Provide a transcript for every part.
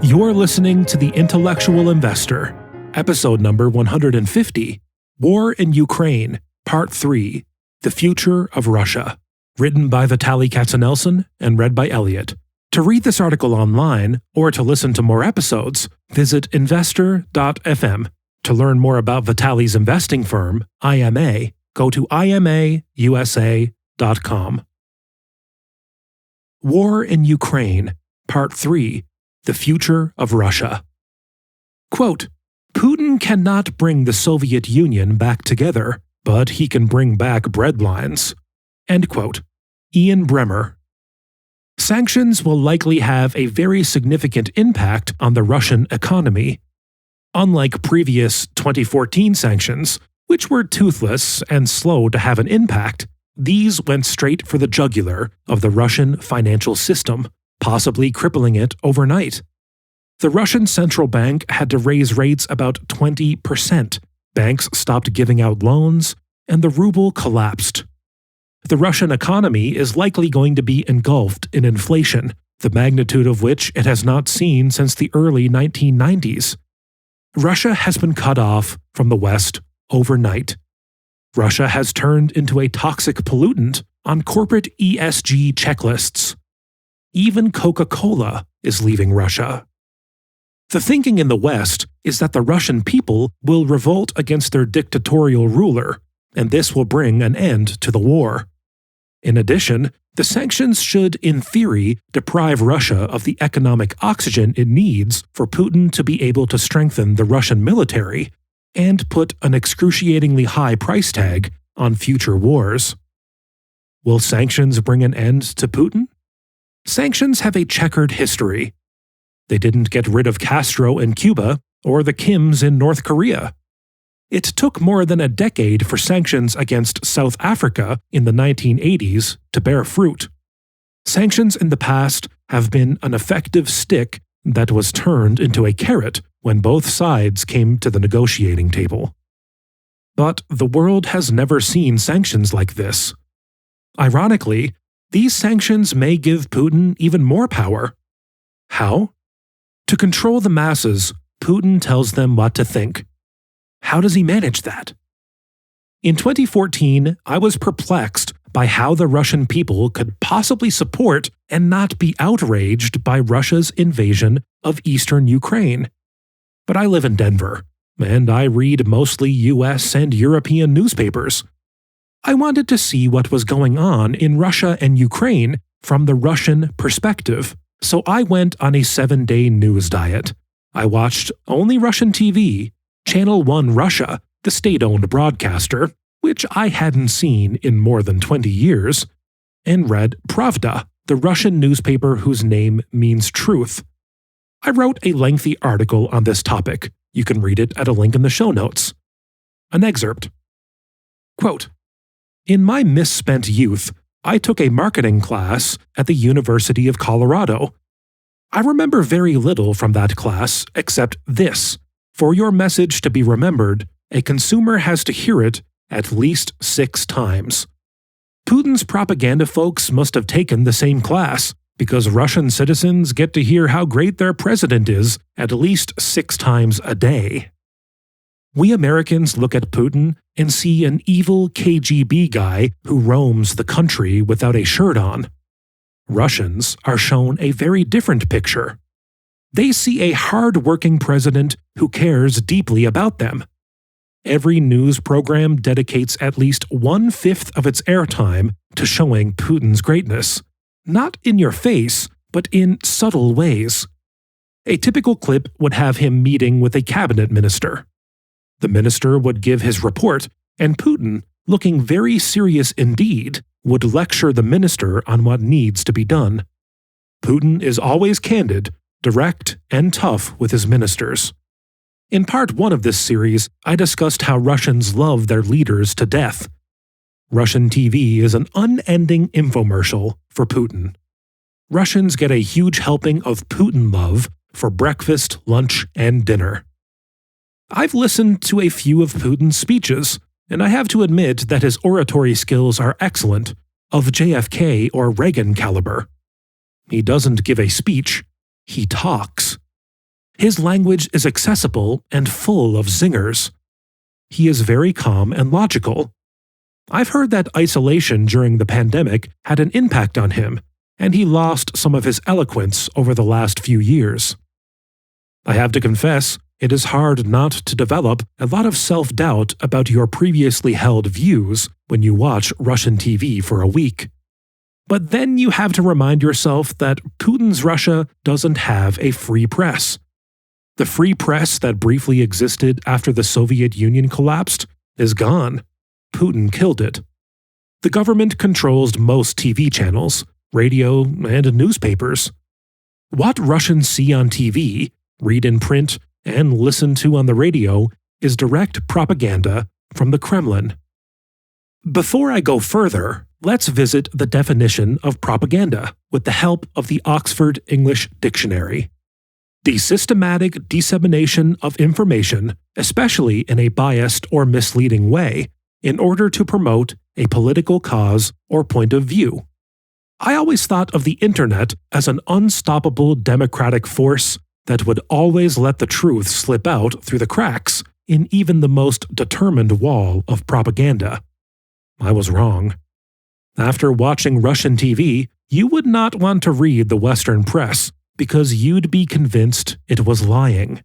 You're listening to The Intellectual Investor, episode number 150, War in Ukraine, Part 3, The Future of Russia, written by Vitaly Katsenelson and read by Elliot. To read this article online or to listen to more episodes, visit investor.fm. To learn more about Vitaly's investing firm, IMA, go to imausa.com. War in Ukraine, Part 3, The Future of Russia. Quote, Putin cannot bring the Soviet Union back together, but he can bring back breadlines. End quote. Ian Bremmer. Sanctions will likely have a very significant impact on the Russian economy. Unlike previous 2014 sanctions, which were toothless and slow to have an impact, these went straight for the jugular of the Russian financial system, possibly crippling it overnight. The Russian central bank had to raise rates about 20%, banks stopped giving out loans, and the ruble collapsed. The Russian economy is likely going to be engulfed in inflation, the magnitude of which it has not seen since the early 1990s. Russia has been cut off from the West overnight. Russia has turned into a toxic pollutant on corporate ESG checklists. Even Coca-Cola is leaving Russia. The thinking in the West is that the Russian people will revolt against their dictatorial ruler, and this will bring an end to the war. In addition, the sanctions should, in theory, deprive Russia of the economic oxygen it needs for Putin to be able to strengthen the Russian military and put an excruciatingly high price tag on future wars. Will sanctions bring an end to Putin? Sanctions have a checkered history. They didn't get rid of Castro in Cuba or the Kims in North Korea. It took more than a decade for sanctions against South Africa in the 1980s to bear fruit. Sanctions in the past have been an effective stick that was turned into a carrot when both sides came to the negotiating table. But the world has never seen sanctions like this. Ironically, these sanctions may give Putin even more power. How? To control the masses, Putin tells them what to think. How does he manage that? In 2014, I was perplexed by how the Russian people could possibly support and not be outraged by Russia's invasion of eastern Ukraine. But I live in Denver, and I read mostly US and European newspapers. I wanted to see what was going on in Russia and Ukraine from the Russian perspective, so I went on a 7-day news diet. I watched only Russian TV, Channel One Russia, the state-owned broadcaster, which I hadn't seen in more than 20 years, and read Pravda, the Russian newspaper whose name means truth. I wrote a lengthy article on this topic. You can read it at a link in the show notes. An excerpt. Quote, In my misspent youth, I took a marketing class at the University of Colorado. I remember very little from that class except this. For your message to be remembered, a consumer has to hear it at least 6 times. Putin's propaganda folks must have taken the same class, because Russian citizens get to hear how great their president is at least 6 times a day. We Americans look at Putin and see an evil KGB guy who roams the country without a shirt on. Russians are shown a very different picture. They see a hard-working president who cares deeply about them. Every news program dedicates at least 1/5 of its airtime to showing Putin's greatness, not in your face, but in subtle ways. A typical clip would have him meeting with a cabinet minister. The minister would give his report, and Putin, looking very serious indeed, would lecture the minister on what needs to be done. Putin is always candid, direct, and tough with his ministers. In part 1 of this series, I discussed how Russians love their leaders to death. Russian TV is an unending infomercial for Putin. Russians get a huge helping of Putin love for breakfast, lunch, and dinner. I've listened to a few of Putin's speeches, and I have to admit that his oratory skills are excellent, of JFK or Reagan caliber. He doesn't give a speech, he talks. His language is accessible and full of zingers. He is very calm and logical. I've heard that isolation during the pandemic had an impact on him, and he lost some of his eloquence over the last few years. I have to confess, it is hard not to develop a lot of self-doubt about your previously held views when you watch Russian TV for a week. But then you have to remind yourself that Putin's Russia doesn't have a free press. The free press that briefly existed after the Soviet Union collapsed is gone. Putin killed it. The government controls most TV channels, radio, and newspapers. What Russians see on TV, read in print, and listen to on the radio is direct propaganda from the Kremlin. Before I go further, let's visit the definition of propaganda with the help of the Oxford English Dictionary. The systematic dissemination of information, especially in a biased or misleading way, in order to promote a political cause or point of view. I always thought of the internet as an unstoppable democratic force that would always let the truth slip out through the cracks in even the most determined wall of propaganda. I was wrong. After watching Russian TV, you would not want to read the Western press because you'd be convinced it was lying.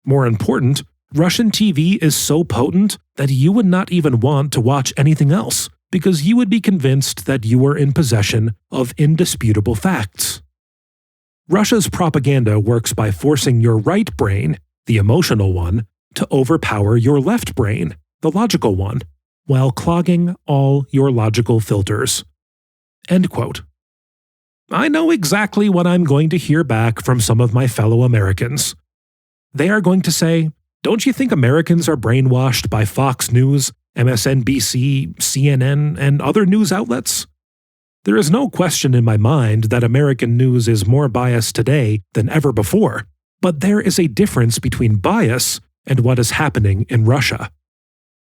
More important, Russian TV is so potent that you would not even want to watch anything else because you would be convinced that you were in possession of indisputable facts. Russia's propaganda works by forcing your right brain, the emotional one, to overpower your left brain, the logical one, while clogging all your logical filters. End quote. I know exactly what I'm going to hear back from some of my fellow Americans. They are going to say, "Don't you think Americans are brainwashed by Fox News, MSNBC, CNN, and other news outlets?" There is no question in my mind that American news is more biased today than ever before, but there is a difference between bias and what is happening in Russia.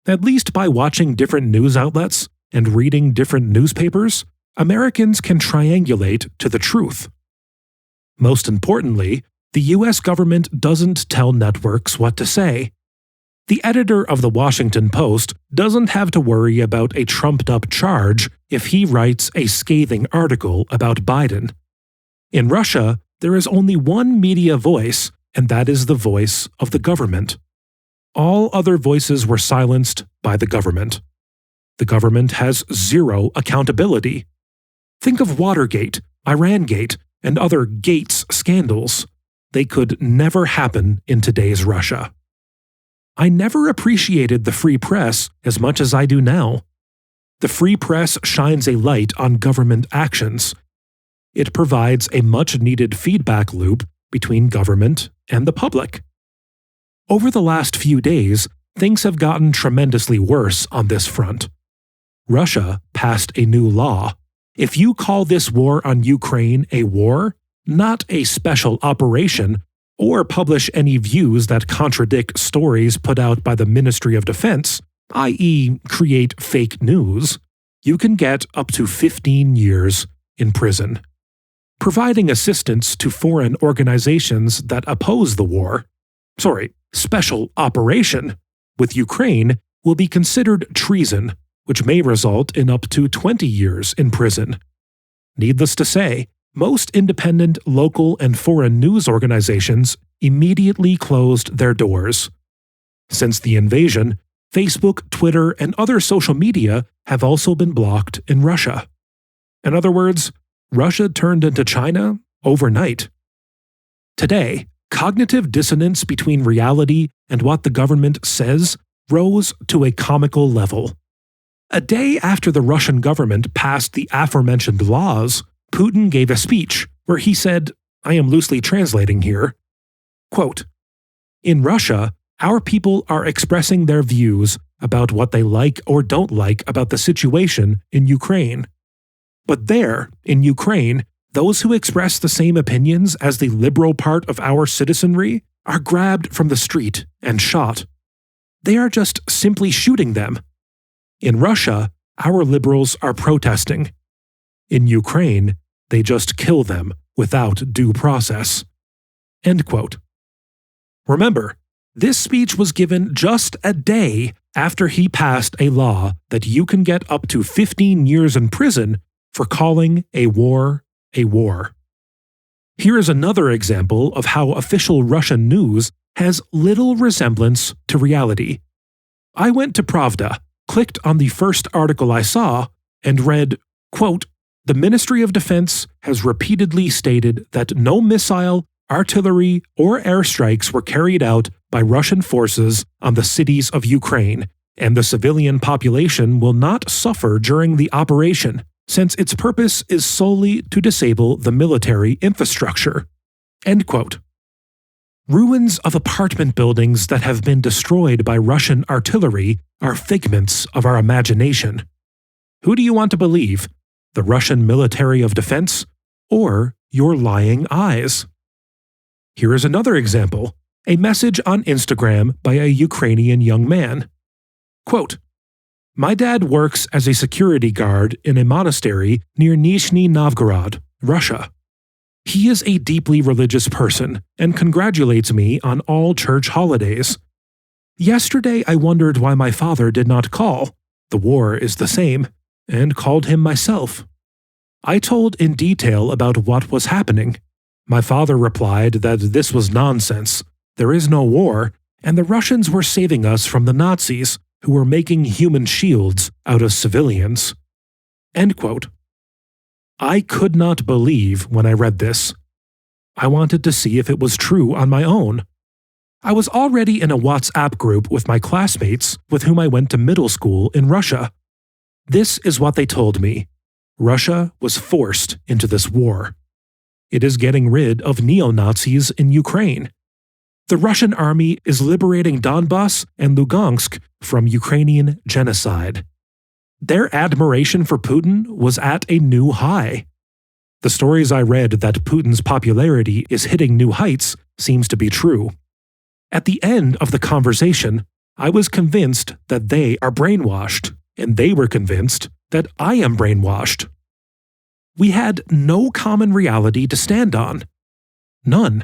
At least by watching different news outlets and reading different newspapers, Americans can triangulate to the truth. Most importantly, the US government doesn't tell networks what to say. The editor of the Washington Post doesn't have to worry about a trumped-up charge if he writes a scathing article about Biden. In Russia, there is only one media voice, and that is the voice of the government. All other voices were silenced by the government. The government has zero accountability. Think of Watergate, Irangate, and other Gates scandals. They could never happen in today's Russia. I never appreciated the free press as much as I do now. The free press shines a light on government actions. It provides a much-needed feedback loop between government and the public. Over the last few days, things have gotten tremendously worse on this front. Russia passed a new law. If you call this war on Ukraine a war, not a special operation, or publish any views that contradict stories put out by the Ministry of Defense, i.e., create fake news, you can get up to 15 years in prison. Providing assistance to foreign organizations that oppose the war, special operation, with Ukraine will be considered treason, which may result in up to 20 years in prison. Needless to say, most independent local and foreign news organizations immediately closed their doors. Since the invasion, Facebook, Twitter, and other social media have also been blocked in Russia. In other words, Russia turned into China overnight. Today, cognitive dissonance between reality and what the government says rose to a comical level. A day after the Russian government passed the aforementioned laws, Putin gave a speech where he said, I am loosely translating here, quote, "In Russia, our people are expressing their views about what they like or don't like about the situation in Ukraine. But there, in Ukraine, those who express the same opinions as the liberal part of our citizenry are grabbed from the street and shot. They are just simply shooting them. In Russia, our liberals are protesting. In Ukraine, they just kill them without due process." End quote. Remember, this speech was given just a day after he passed a law that you can get up to 15 years in prison for calling a war a war. Here is another example of how official Russian news has little resemblance to reality. I went to Pravda, clicked on the first article I saw, and read, quote, "The Ministry of Defense has repeatedly stated that no missile, artillery, or airstrikes were carried out by Russian forces on the cities of Ukraine, and the civilian population will not suffer during the operation, since its purpose is solely to disable the military infrastructure." End quote. Ruins of apartment buildings that have been destroyed by Russian artillery are figments of our imagination. Who do you want to believe, the Russian military of defense or your lying eyes? Here is another example, a message on Instagram by a Ukrainian young man. Quote, "My dad works as a security guard in a monastery near Nizhny Novgorod, Russia. He is a deeply religious person and congratulates me on all church holidays. Yesterday I wondered why my father did not call, the war is the same, and called him myself. I told in detail about what was happening. My father replied that this was nonsense, there is no war, and the Russians were saving us from the Nazis, who were making human shields out of civilians." End quote. I could not believe when I read this. I wanted to see if it was true on my own. I was already in a WhatsApp group with my classmates with whom I went to middle school in Russia. This is what they told me. Russia was forced into this war. It is getting rid of neo-Nazis in Ukraine. The Russian army is liberating Donbas and Lugansk from Ukrainian genocide. Their admiration for Putin was at a new high. The stories I read that Putin's popularity is hitting new heights seems to be true. At the end of the conversation, I was convinced that they are brainwashed, and they were convinced that I am brainwashed. We had no common reality to stand on. None.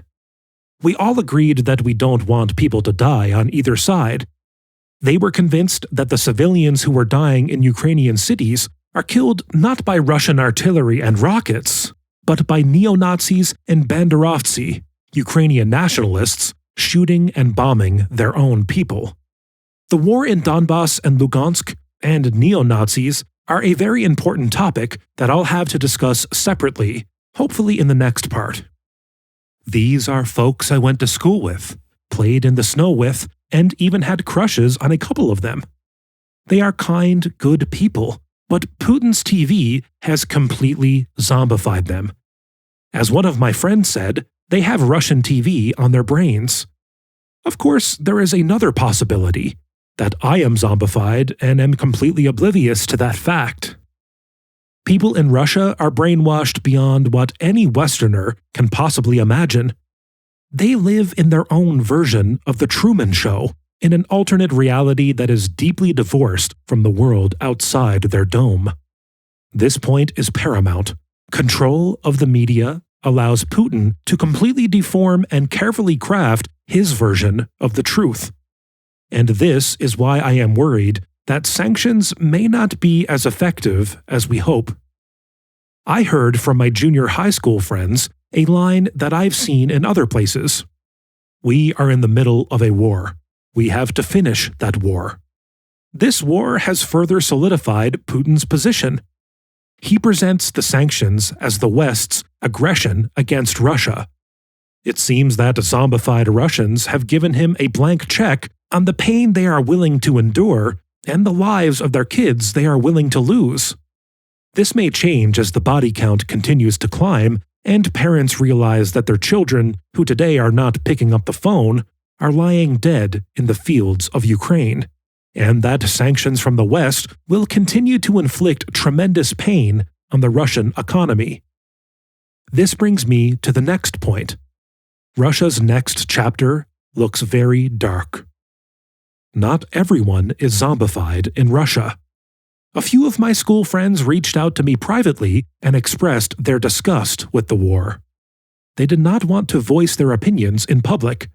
We all agreed that we don't want people to die on either side. They were convinced that the civilians who were dying in Ukrainian cities are killed not by Russian artillery and rockets, but by neo-Nazis and banderovtsi, Ukrainian nationalists, shooting and bombing their own people. The war in Donbas and Lugansk and neo-Nazis are a very important topic that I'll have to discuss separately, hopefully in the next part. These are folks I went to school with, played in the snow with, and even had crushes on a couple of them. They are kind, good people, but Putin's TV has completely zombified them. As one of my friends said, they have Russian TV on their brains. Of course, there is another possibility, that I am zombified and am completely oblivious to that fact. People in Russia are brainwashed beyond what any Westerner can possibly imagine. They live in their own version of The Truman Show, in an alternate reality that is deeply divorced from the world outside their dome. This point is paramount. Control of the media allows Putin to completely deform and carefully craft his version of the truth. And this is why I am worried that sanctions may not be as effective as we hope. I heard from my junior high school friends a line that I've seen in other places. We are in the middle of a war. We have to finish that war. This war has further solidified Putin's position. He presents the sanctions as the West's aggression against Russia. It seems that zombified Russians have given him a blank check on the pain they are willing to endure and the lives of their kids they are willing to lose. This may change as the body count continues to climb and parents realize that their children, who today are not picking up the phone, are lying dead in the fields of Ukraine, and that sanctions from the West will continue to inflict tremendous pain on the Russian economy. This brings me to the next point. Russia's next chapter looks very dark. Not everyone is zombified in Russia. A few of my school friends reached out to me privately and expressed their disgust with the war. They did not want to voice their opinions in public.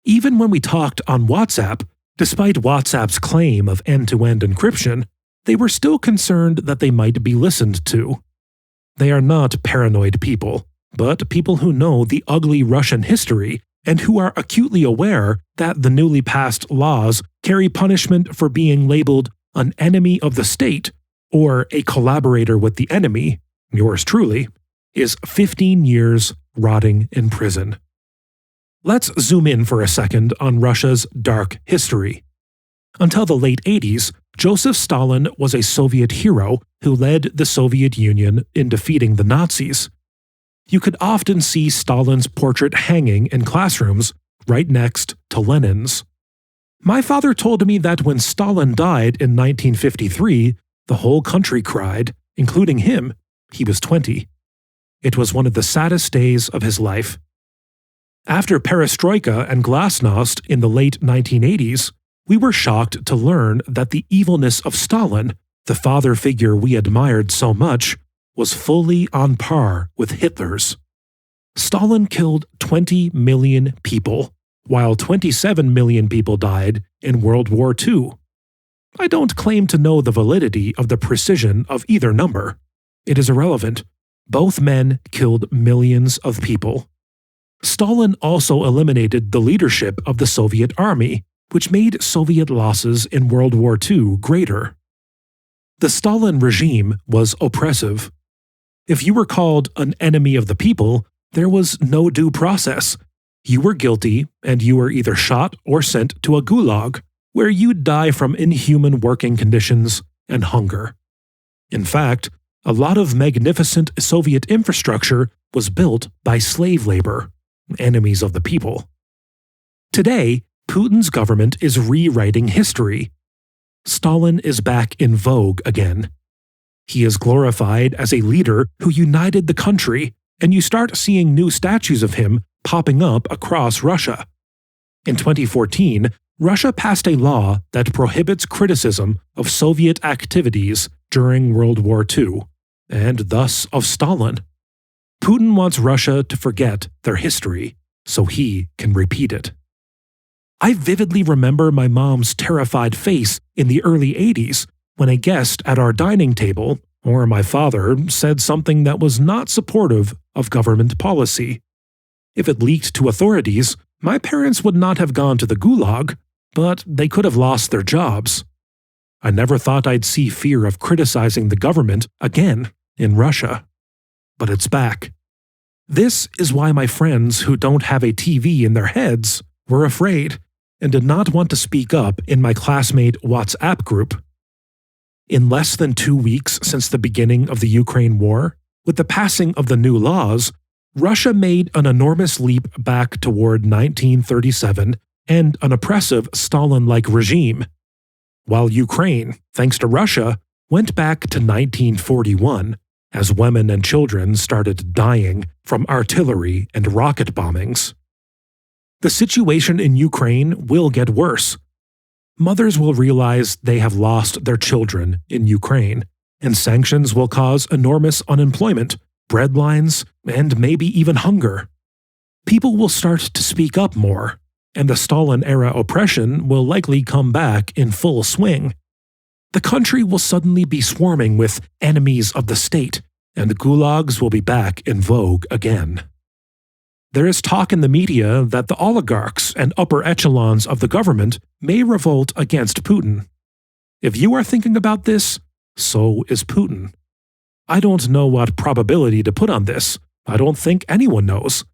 Even when we talked on WhatsApp, despite WhatsApp's claim of end-to-end encryption, they were still concerned that they might be listened to. They are not paranoid people, but people who know the ugly Russian history and who are acutely aware that the newly passed laws carry punishment for being labeled an enemy of the state or a collaborator with the enemy, yours truly, is 15 years rotting in prison. Let's zoom in for a second on Russia's dark history. Until the late 80s, Joseph Stalin was a Soviet hero who led the Soviet Union in defeating the Nazis. You could often see Stalin's portrait hanging in classrooms right next to Lenin's. My father told me that when Stalin died in 1953, the whole country cried, including him. He was 20. It was one of the saddest days of his life. After Perestroika and Glasnost in the late 1980s, we were shocked to learn that the evilness of Stalin, the father figure we admired so much, was fully on par with Hitler's. Stalin killed 20 million people, while 27 million people died in World War II. I don't claim to know the validity of the precision of either number. It is irrelevant. Both men killed millions of people. Stalin also eliminated the leadership of the Soviet army, which made Soviet losses in World War II greater. The Stalin regime was oppressive. If you were called an enemy of the people, there was no due process. You were guilty, and you were either shot or sent to a gulag, where you'd die from inhuman working conditions and hunger. In fact, a lot of magnificent Soviet infrastructure was built by slave labor, enemies of the people. Today, Putin's government is rewriting history. Stalin is back in vogue again. He is glorified as a leader who united the country, and you start seeing new statues of him popping up across Russia. In 2014, Russia passed a law that prohibits criticism of Soviet activities during World War II, and thus of Stalin. Putin wants Russia to forget their history so he can repeat it. I vividly remember my mom's terrified face in the early 80s when a guest at our dining table, or my father, said something that was not supportive of government policy. If it leaked to authorities, my parents would not have gone to the gulag, but they could have lost their jobs. I never thought I'd see fear of criticizing the government again in Russia. But it's back. This is why my friends who don't have a TV in their heads were afraid and did not want to speak up in my classmate WhatsApp group. In less than 2 weeks since the beginning of the Ukraine war, with the passing of the new laws, Russia made an enormous leap back toward 1937 and an oppressive Stalin-like regime, while Ukraine, thanks to Russia, went back to 1941 as women and children started dying from artillery and rocket bombings. The situation in Ukraine will get worse. Mothers will realize they have lost their children in Ukraine, and sanctions will cause enormous unemployment, breadlines, and maybe even hunger. People will start to speak up more, and the Stalin-era oppression will likely come back in full swing. The country will suddenly be swarming with enemies of the state, and gulags will be back in vogue again. There is talk in the media that the oligarchs and upper echelons of the government may revolt against Putin. If you are thinking about this, so is Putin. I don't know what probability to put on this. I don't think anyone knows.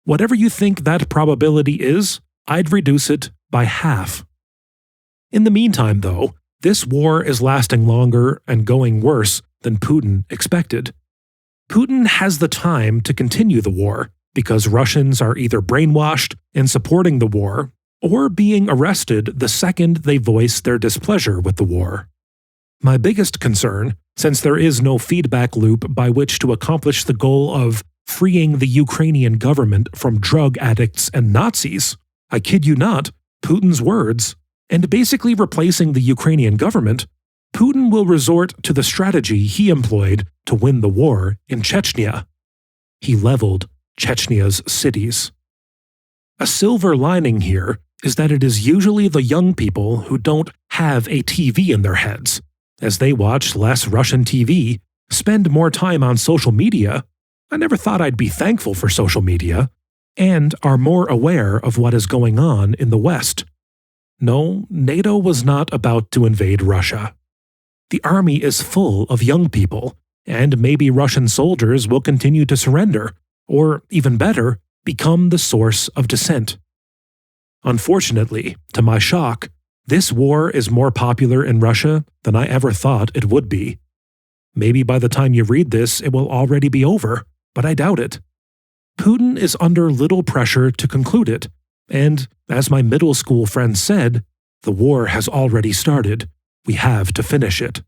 Whatever you think that probability is, I'd reduce it by half. In the meantime, though, this war is lasting longer and going worse than Putin expected. Putin has the time to continue the war because Russians are either brainwashed and supporting the war or being arrested the second they voice their displeasure with the war. My biggest concern, since there is no feedback loop by which to accomplish the goal of freeing the Ukrainian government from drug addicts and Nazis, I kid you not, Putin's words, and basically replacing the Ukrainian government, Putin will resort to the strategy he employed to win the war in Chechnya. He leveled Chechnya's cities. A silver lining here is that it is usually the young people who don't have a TV in their heads, as they watch less Russian TV, spend more time on social media — I never thought I'd be thankful for social media — and are more aware of what is going on in the West. No, NATO was not about to invade Russia. The army is full of young people, and maybe Russian soldiers will continue to surrender, or even better, become the source of dissent. Unfortunately, to my shock, this war is more popular in Russia than I ever thought it would be. Maybe by the time you read this, it will already be over, but I doubt it. Putin is under little pressure to conclude it, and, as my middle school friend said, the war has already started. We have to finish it.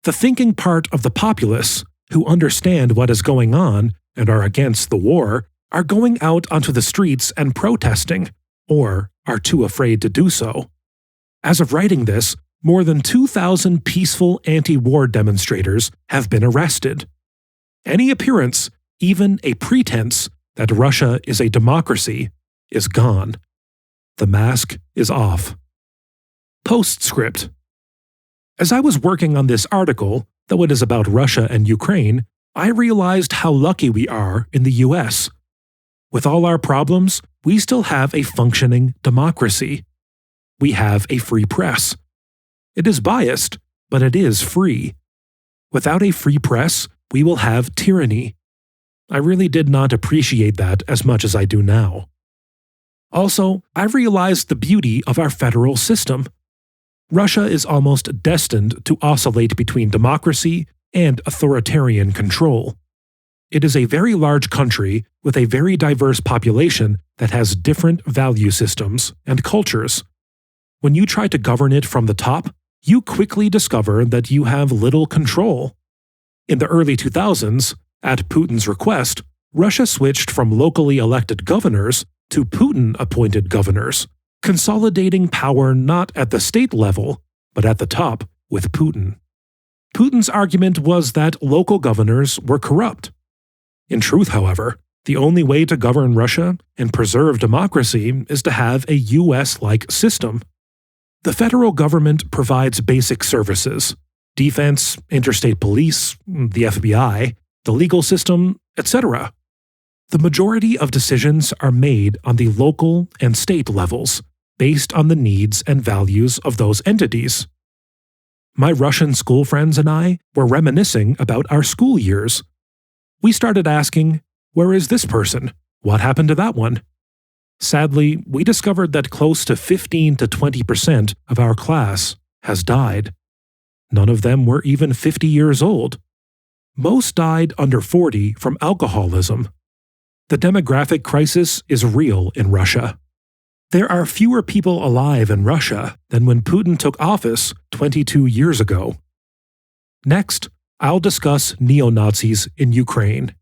The thinking part of the populace, who understand what is going on and are against the war, are going out onto the streets and protesting, or are too afraid to do so. As of writing this, more than 2,000 peaceful anti-war demonstrators have been arrested. Any appearance, even a pretense, that Russia is a democracy is gone. The mask is off. Postscript. As I was working on this article, though it is about Russia and Ukraine, I realized how lucky we are in the US. With all our problems, we still have a functioning democracy. We have a free press. It is biased, but it is free. Without a free press, we will have tyranny. I really did not appreciate that as much as I do now. Also, I realized the beauty of our federal system. Russia is almost destined to oscillate between democracy and authoritarian control. It is a very large country with a very diverse population that has different value systems and cultures. When you try to govern it from the top, you quickly discover that you have little control. In the early 2000s, at Putin's request, Russia switched from locally elected governors to Putin-appointed governors, consolidating power not at the state level, but at the top with Putin. Putin's argument was that local governors were corrupt. In truth, however, the only way to govern Russia and preserve democracy is to have a US-like system. The federal government provides basic services: defense, interstate police, the FBI, the legal system, etc. The majority of decisions are made on the local and state levels, based on the needs and values of those entities. My Russian school friends and I were reminiscing about our school years. We started asking, where is this person? What happened to that one? Sadly, we discovered that close to 15 to 20% of our class has died. None of them were even 50 years old. Most died under 40 from alcoholism. The demographic crisis is real in Russia. There are fewer people alive in Russia than when Putin took office 22 years ago. Next, I'll discuss neo-Nazis in Ukraine.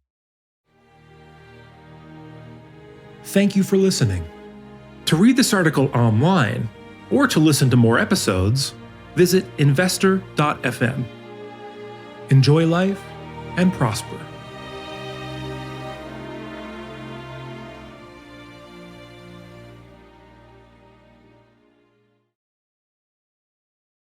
Thank you for listening. To read this article online, or to listen to more episodes, visit investor.fm. Enjoy life and prosper.